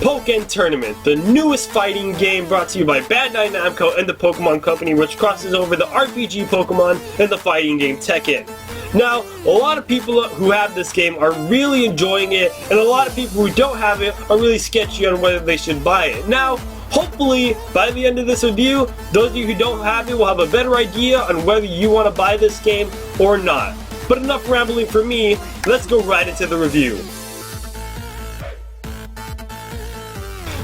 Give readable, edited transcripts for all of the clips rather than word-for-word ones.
Pokkén Tournament, the newest fighting game brought to you by Bandai Namco and the Pokemon Company, which crosses over the RPG Pokemon and the fighting game Tekken. Now, a lot of people who have this game are really enjoying it, and a lot of people who don't have it are really sketchy on whether they should buy it. Now, hopefully, by the end of this review, those of you who don't have it will have a better idea on whether you want to buy this game or not. But enough rambling for me, let's go right into the review.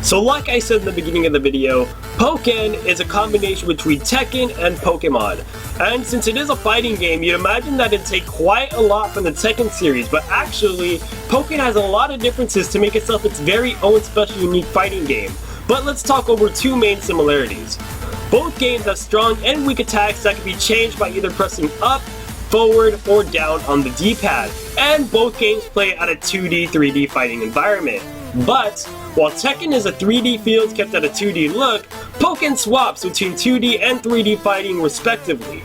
So like I said in the beginning of the video, Pokkén is a combination between Tekken and Pokemon. And since it is a fighting game, you'd imagine that it'd take quite a lot from the Tekken series, but actually, Pokkén has a lot of differences to make itself its very own special unique fighting game. But let's talk over two main similarities. Both games have strong and weak attacks that can be changed by either pressing up, forward, or down on the D-pad. And both games play at a 2D, 3D fighting environment. But while Tekken is a 3D field kept at a 2D look, Pokkén swaps between 2D and 3D fighting respectively.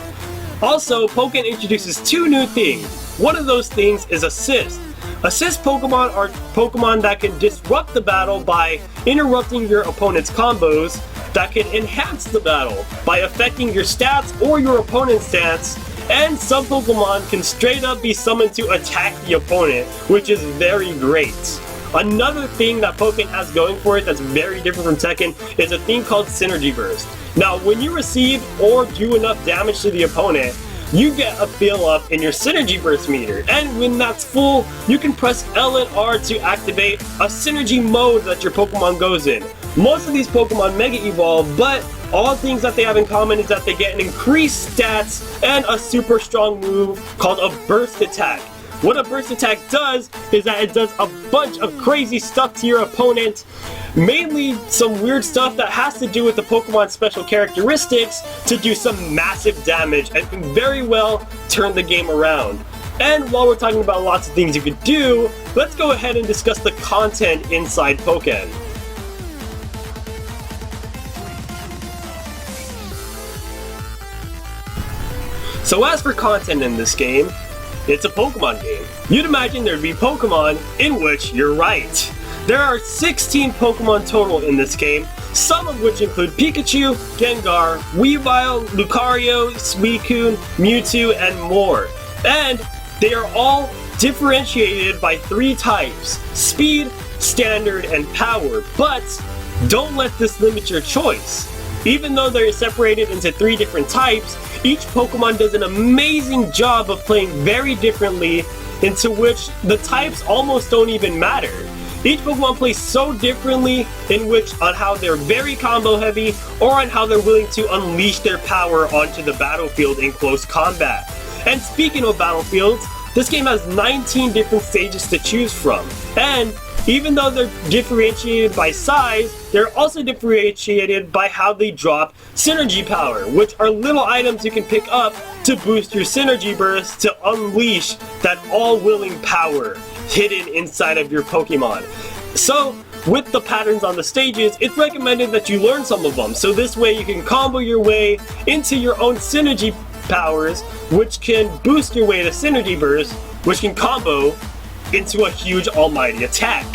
Also, Pokkén introduces two new things. One of those things is Assist. Assist Pokemon are Pokemon that can disrupt the battle by interrupting your opponent's combos, that can enhance the battle by affecting your stats or your opponent's stats, and some Pokemon can straight up be summoned to attack the opponent, which is very great. Another thing that Pokkén has going for it that's very different from Tekken is a thing called Synergy Burst. Now, when you receive or do enough damage to the opponent, you get a fill up in your Synergy Burst meter, and when that's full, you can press L and R to activate a Synergy mode that your Pokemon goes in. Most of these Pokemon Mega Evolve, but all things that they have in common is that they get an increased stats and a super strong move called a Burst Attack. What a Burst Attack does is that it does a bunch of crazy stuff to your opponent, mainly some weird stuff that has to do with the Pokemon's special characteristics to do some massive damage and can very well turn the game around. And while we're talking about lots of things you could do, let's go ahead and discuss the content inside Pokkén. So as for content in this game, it's a Pokemon game. You'd imagine there'd be Pokemon, in which you're right. There are 16 Pokemon total in this game, some of which include Pikachu, Gengar, Weavile, Lucario, Suicune, Mewtwo, and more. And they are all differentiated by three types: Speed, Standard, and Power. But don't let this limit your choice. Even though they're separated into three different types, each Pokemon does an amazing job of playing very differently, into which the types almost don't even matter. Each Pokemon plays so differently on how they're very combo heavy or on how they're willing to unleash their power onto the battlefield in close combat. And speaking of battlefields, this game has 19 different stages to choose from. And even though they're differentiated by size, they're also differentiated by how they drop Synergy Power, which are little items you can pick up to boost your Synergy Burst to unleash that all-willing power hidden inside of your Pokemon. So, with the patterns on the stages, it's recommended that you learn some of them, so this way you can combo your way into your own Synergy powers, which can boost your way to Synergy Burst, which can combo into a huge almighty attack.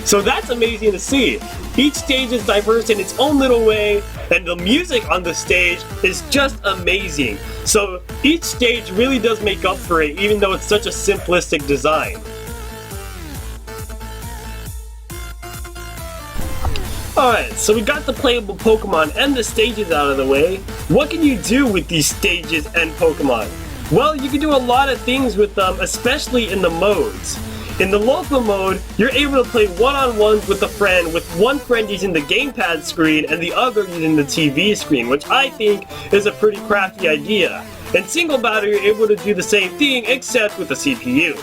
So that's amazing to see. Each stage is diverse in its own little way, and the music on the stage is just amazing. So each stage really does make up for it, even though it's such a simplistic design. Alright, so we got the playable Pokemon and the stages out of the way. What can you do with these stages and Pokemon? Well, you can do a lot of things with them, especially in the modes. In the local mode, you're able to play one-on-ones with a friend, with one friend using the gamepad screen and the other using the TV screen, which I think is a pretty crafty idea. In single battle, you're able to do the same thing, except with a CPU.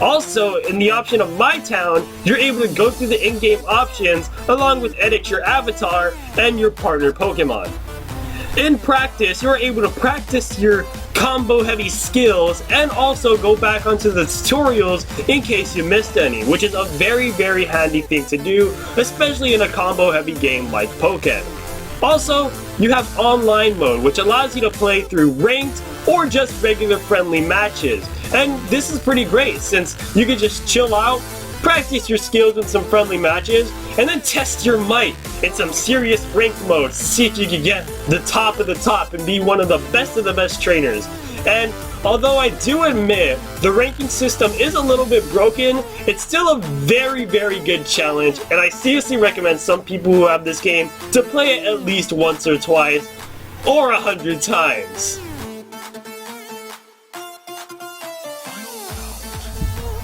Also, in the option of My Town, you're able to go through the in-game options, along with edit your avatar and your partner Pokemon. In practice, you're able to practice your combo-heavy skills and also go back onto the tutorials in case you missed any, which is a very, very handy thing to do, especially in a combo-heavy game like Pokkén. Also, you have online mode, which allows you to play through ranked or just regular friendly matches. And this is pretty great since you can just chill out, practice your skills in some friendly matches, and then test your might in some serious ranked modes to see if you can get the top of the top and be one of the best trainers. And although I do admit the ranking system is a little bit broken, it's still a very good challenge, and I seriously recommend some people who have this game to play it at least once or twice, or 100 times.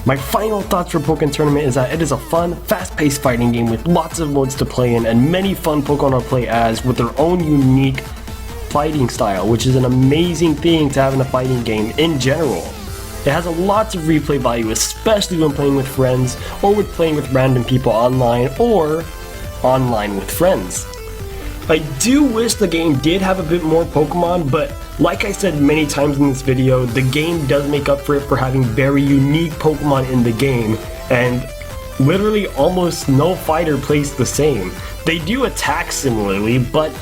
My final thoughts for Pokkén Tournament is that it is a fun, fast-paced fighting game with lots of modes to play in and many fun Pokkén to play as with their own unique fighting style, which is an amazing thing to have in a fighting game in general. It has a lot of replay value, especially when playing with friends or with playing with random people online or online with friends. I do wish the game did have a bit more Pokemon, but like I said many times in this video, the game does make up for it for having very unique Pokemon in the game, and literally almost no fighter plays the same. They do attack similarly, but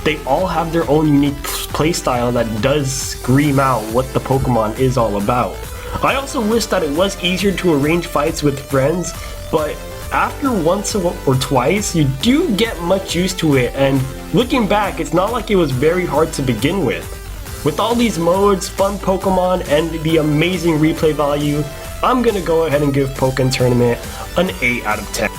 they all have their own unique playstyle that does scream out what the Pokemon is all about. I also wish that it was easier to arrange fights with friends, but after once or twice, you do get much used to it, and looking back, it's not like it was very hard to begin with. With all these modes, fun Pokemon, and the amazing replay value, I'm gonna go ahead and give Pokkén Tournament an 8 out of 10.